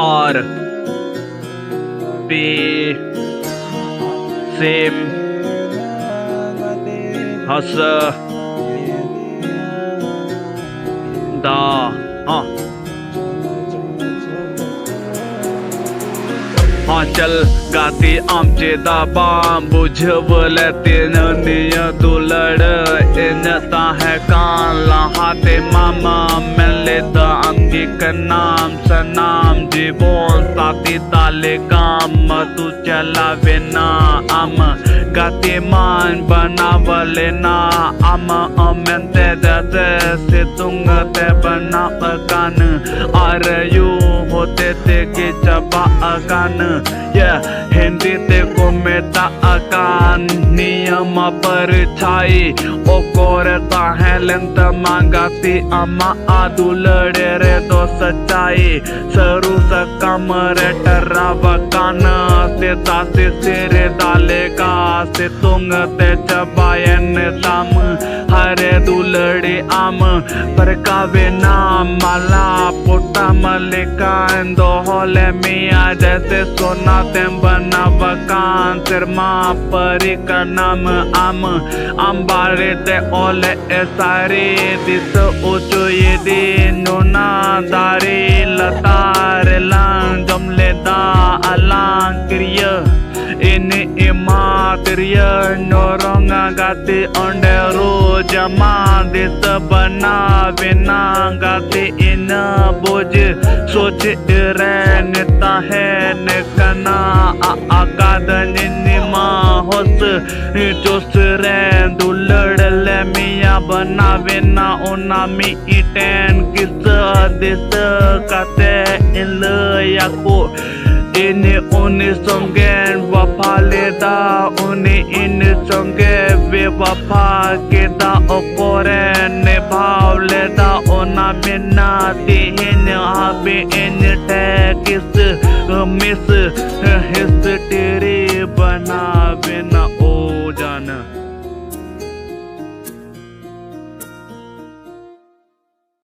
और P same हस दा चल गाती आमचे दाबाम बुझवले तीन निय दुलड इनता है कान लहाते मामा मिले द अंगी का नाम सनाम जीवन साथी ताले काम तू चलावे ना आम गाती मान बनावले ना आम अमेंते दते से तुंग ते बना अकान आर यू होते ते के चबा अकान हिंदी ते को मेता अकान नियम पर छाई ओ कोरता है लेंत मांगाती अम्मा आदुलड़े रे दो सच्चाई सरू सा कमरे टर्रावा कान से तासे सिरे दालेगा से तुंग ते चबायन ताम हरे दुलड़े आम पर कावे नाम माला पोटा मलिका दो होले मिया जैसे सोना तेम बना बकान तेर माँ परी का नाम आम अम्बारे ते ओले सारे दिस ऊंचो ये दिन नोना दारे लतार लांग जमले दा अलांग क्रिय इन इमा क्रिय नोरंगा गाते अंडे रो जमा दिस बना बिना गाते इन बोझ सोच रहता है निकना आकाद निमा होस जोस रे दुलड़ ले मिया बना बिना ओना मी इटेन किस दिस काते इल याको इन्हें उन्हें संगे वफा लेदा उन्हें इन संगे बेवफा के दा ओकोरे ने भाव लेदा ओना बिना तिहिन आबे इन टे किस मिस हिस तेरे